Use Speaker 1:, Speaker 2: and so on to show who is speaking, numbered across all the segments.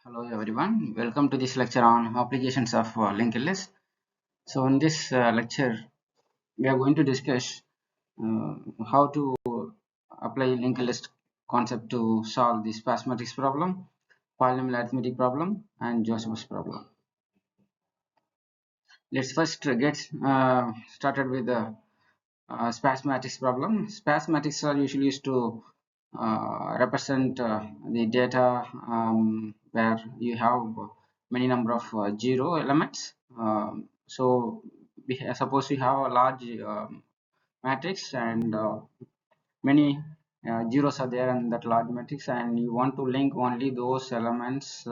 Speaker 1: Hello everyone, welcome to this lecture on applications of linked list. So in this lecture, we are going to discuss how to apply linked list concept to solve the sparse matrix problem, polynomial arithmetic problem, and Joseph's problem. Let's first get started with the sparse matrix problem. Sparse matrices are usually used to represent the data where you have many number of zero elements. So suppose we have a large matrix and many zeros are there in that large matrix, and you want to link only those elements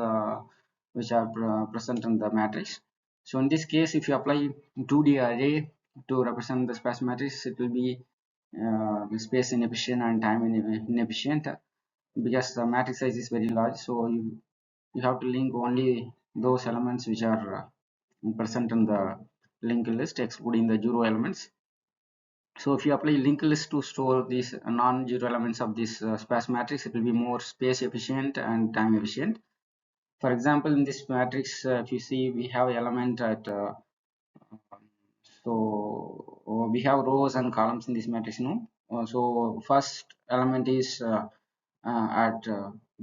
Speaker 1: which are present in the matrix. So in this case, if you apply 2D array to represent the sparse matrix, it will be space inefficient and time inefficient because the matrix size is very large. So you have to link only those elements which are present in the linked list, excluding the zero elements. So if you apply linked list to store these non-zero elements of this sparse matrix, it will be more space efficient and time efficient. For example, in this matrix, if you see, we have element at we have rows and columns in this matrix. No, so first element is at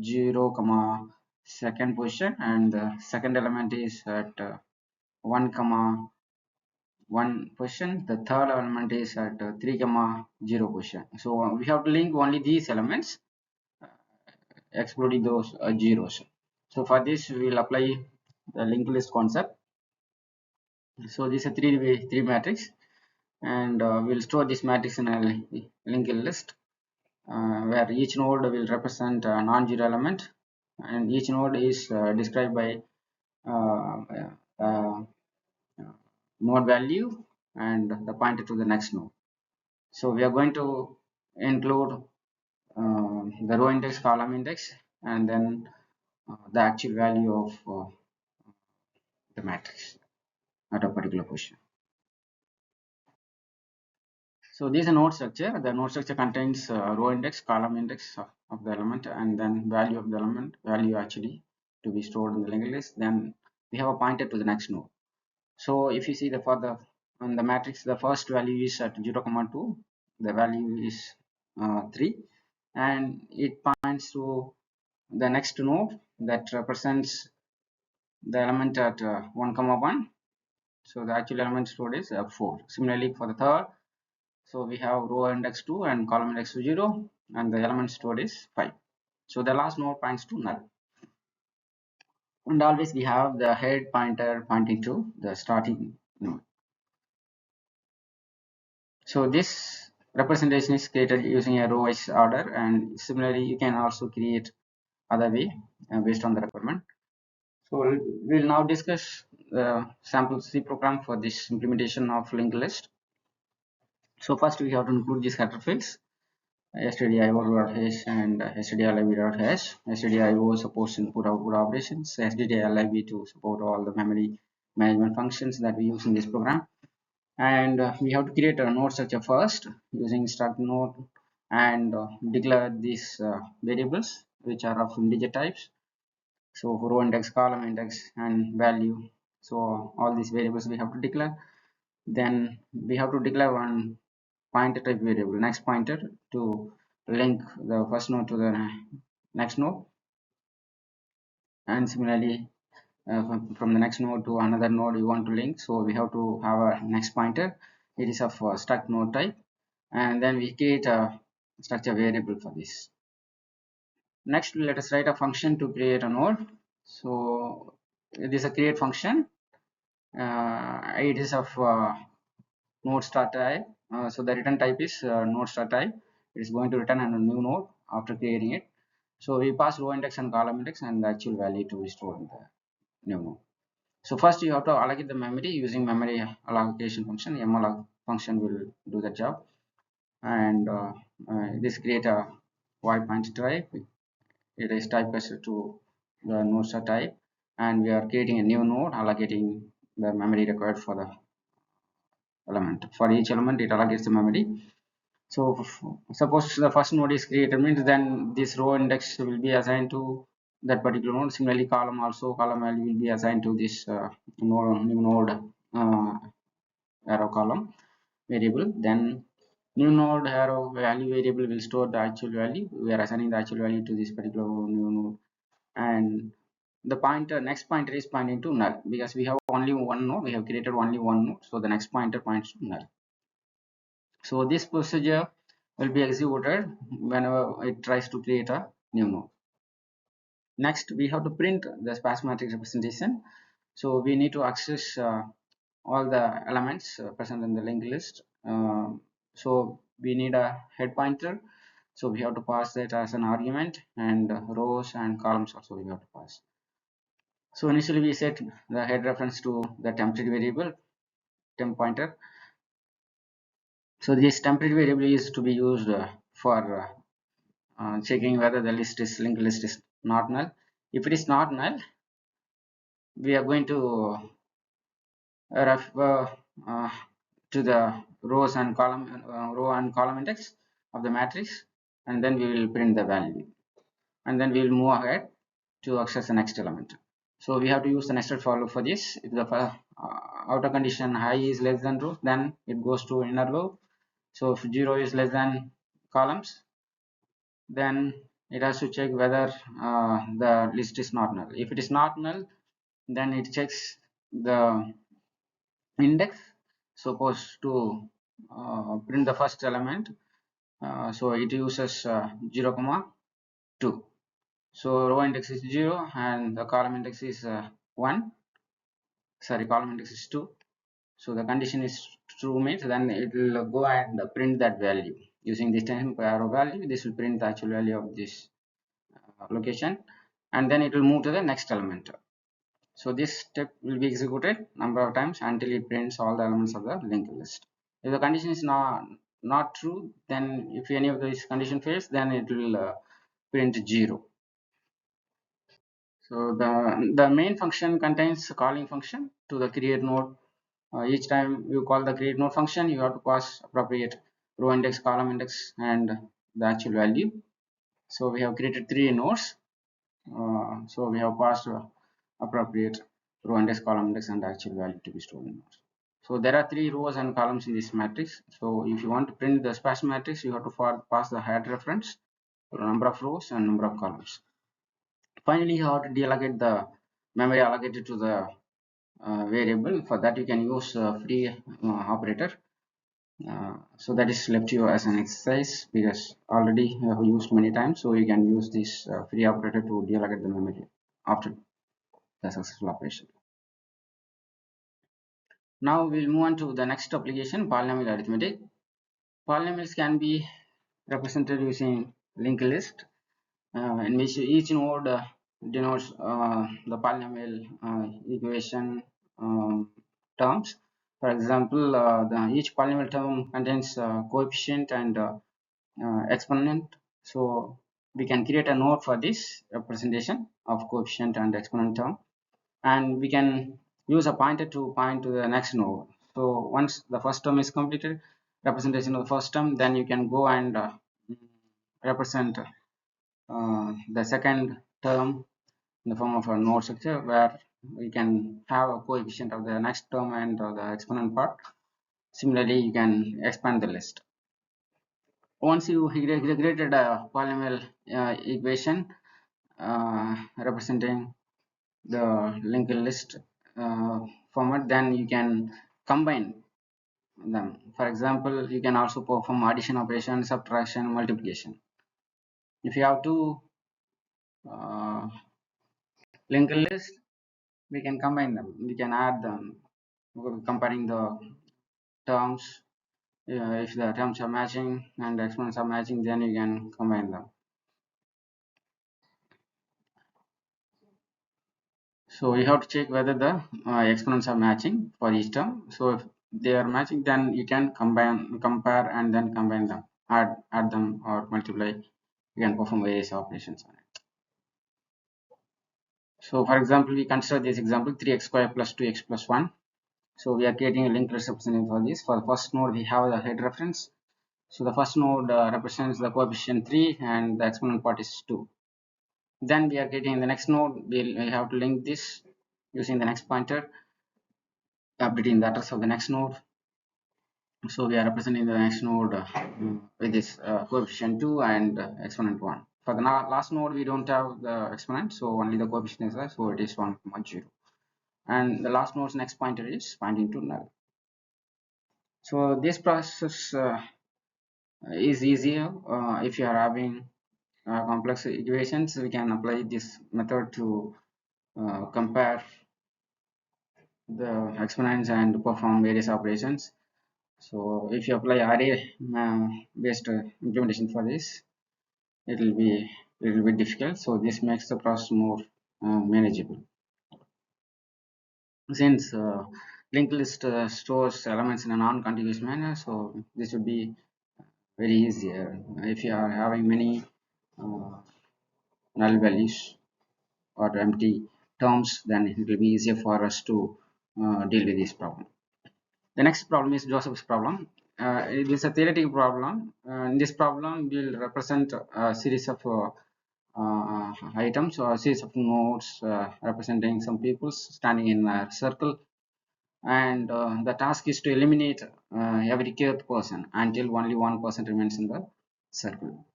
Speaker 1: 0 comma second position, and the second element is at 1 comma 1 position. The third element is at 3 comma 0 position. So we have to link only these elements, excluding those zeros. So for this, we will apply the linked list concept. So this is a three matrix, and we'll store this matrix in a linked list where each node will represent a non-zero element, and each node is described by uh, uh, node value and the pointer to the next node. So we are going to include the row index, column index, and then the actual value of the matrix at a particular position. So this is a node structure. The node structure contains row index, column index of the element, and then value of the element, value actually to be stored in the linked list. Then we have a pointer to the next node. So if you see the further on the matrix, the first value is at 0 comma 2, the value is 3, and it points to the next node that represents the element at 1 comma 1. So the actual element stored is 4. Similarly for the third, so we have row index 2 and column index 0, and the element stored is 5. So the last node points to null. And always we have the head pointer pointing to the starting node. So this representation is created using a row wise order, and similarly you can also create other way based on the requirement. So we'll now discuss the sample C program for this implementation of linked list. So first we have to include these header fields, stdio.h and stdio.lib.h. stdio supports input output operations, stdio.lib to support all the memory management functions that we use in this program. And we have to create a node structure first using struct node, and declare these variables which are of integer types. So row index, column index, and value. So all these variables we have to declare. Then we have to declare one pointer type variable, next pointer, to link the first node to the next node, and similarly from the next node to another node you want to link. So we have to have a next pointer. It is of struct node type, and then we create a structure variable for this. Next, let us write a function to create a node. So it is a create function. It is of node start type. So the return type is node start type. It is going to return a new node after creating it. So we pass row index and column index and the actual value to be stored in the new node. So first you have to allocate the memory using memory allocation function. malloc function will do the job, and this create a void pointer type. It is typecast to the node start type, and we are creating a new node allocating the memory required for the element. For each element it allocates the memory. So suppose the first node is created, means then this row index will be assigned to that particular node. Similarly, column value will be assigned to this new node arrow column variable. Then new node arrow value variable will store the actual value. We are assigning the actual value to this particular new node, and the next pointer is pointing to null because we have only one node. We have created only one node, so the next pointer points to null. So this procedure will be executed whenever it tries to create a new node. Next, we have to print the sparse matrix representation. So we need to access all the elements present in the linked list. So we need a head pointer. So we have to pass that as an argument, and rows and columns also we have to pass. So initially we set the head reference to the temporary variable temp pointer. So this temporary variable is to be used for checking whether the linked list is not null. If it is not null, we are going to refer to the row and column index of the matrix, and then we will print the value, and then we will move ahead to access the next element. So we have to use the nested for loop for this. If the outer condition high is less than row, then it goes to inner loop. So if 0 is less than columns, then it has to check whether the list is not null. If it is not null, then it checks the index supposed to print the first element. So it uses 0, 2. So row index is 0 and the column index is 1. Sorry, column index is 2. So the condition is true means then it will go and print that value using this temp arrow value. This will print the actual value of this location, and then it will move to the next element. So this step will be executed number of times until it prints all the elements of the linked list. If the condition is not true, then if any of these condition fails, then it will print 0. So the main function contains a calling function to the create node. Each time you call the create node function, you have to pass appropriate row index, column index, and the actual value. So we have created 3 nodes. So we have passed appropriate row index, column index, and actual value to be stored in nodes. So there are 3 rows and columns in this matrix. So if you want to print the sparse matrix, you have to pass the head reference, number of rows and number of columns. Finally, you have to deallocate the memory allocated to the variable. For that, you can use free operator. So that is left to you as an exercise because already you have used many times. So you can use this free operator to deallocate the memory after the successful operation. Now we'll move on to the next application, polynomial arithmetic. Polynomials can be represented using linked list, in which each node denotes the polynomial equation terms. For example, each polynomial term contains coefficient and exponent. So we can create a node for this representation of coefficient and exponent term, and we can use a pointer to point to the next node. So once the first term is completed, representation of the first term, then you can go and represent the second term in the form of a node structure where we can have a coefficient of the next term and the exponent part. Similarly, you can expand the list. Once you created a polynomial equation representing the linked list format, then you can combine them. For example, you can also perform addition operation, subtraction, multiplication. If you have two linked list, we can combine them, we can add them, comparing the terms. If the terms are matching and the exponents are matching, then you can combine them. So you have to check whether the exponents are matching for each term. So if they are matching, then you can compare and then combine them, add them or multiply. You can perform various operations on it. So for example, we consider this example 3x squared plus 2x plus 1. So we are creating a linked list representation for this. For the first node, we have the head reference. So the first node represents the coefficient 3 and the exponent part is 2. Then we are getting the next node. We have to link this using the next pointer, updating the address of the next node. So we are representing the next node with this coefficient 2 and exponent 1. For the last node, we don't have the exponent, so only the coefficient is there, so it is 1.0. And the last node's next pointer is pointing to null. So this process is easier if you are having complex equations. We can apply this method to compare the exponents and perform various operations. So if you apply array based implementation for this, it will be a little bit difficult. So this makes the process more manageable. Since linked list stores elements in a non-contiguous manner, so this would be very easier if you are having many null values or empty terms, then it will be easier for us to deal with this problem. The next problem is Joseph's problem. It is a theoretical problem. In this problem, we'll represent a series of items or a series of nodes representing some people standing in a circle, and the task is to eliminate every kth person until only one person remains in the circle.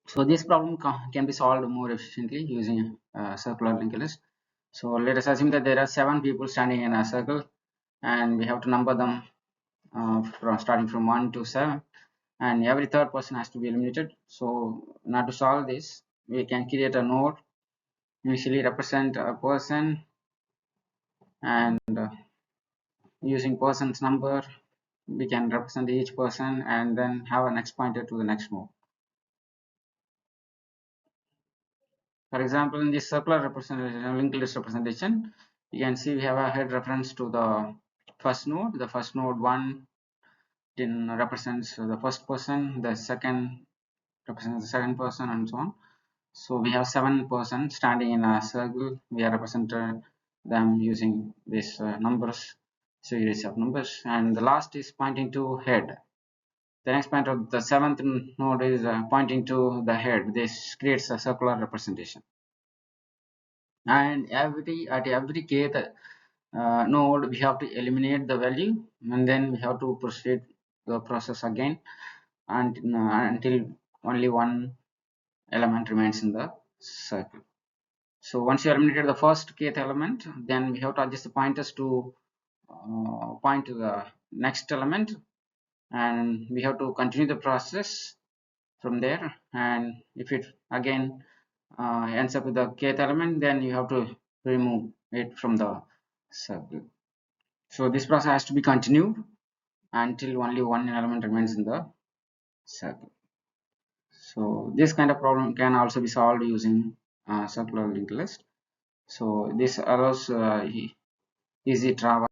Speaker 1: So this problem can be solved more efficiently using a circular linked list. So let us assume that there are 7 people standing in a circle, and we have to number them from starting from 1 to 7, and every third person has to be eliminated. So now to solve this, we can create a node, initially represent a person, and using person's number we can represent each person and then have a next pointer to the next node. For example, in this circular representation, linked list representation, you can see we have a head reference to the first node. The first node 1 then represents the first person, the second represents the second person, and so on. So we have 7 persons standing in a circle. We are represented them using these numbers, series of numbers, and the last is pointing to head. The next point of the 7th node is pointing to the head. This creates a circular representation. And at every kth node, we have to eliminate the value, and then we have to proceed the process again until only one element remains in the circle. So once you eliminated the first kth element, then we have to adjust the pointers to point to the next element, and we have to continue the process from there. And if it again ends up with the kth element, then you have to remove it from the circle. So this process has to be continued until only one element remains in the circle. So this kind of problem can also be solved using circular linked list. So this allows easy travel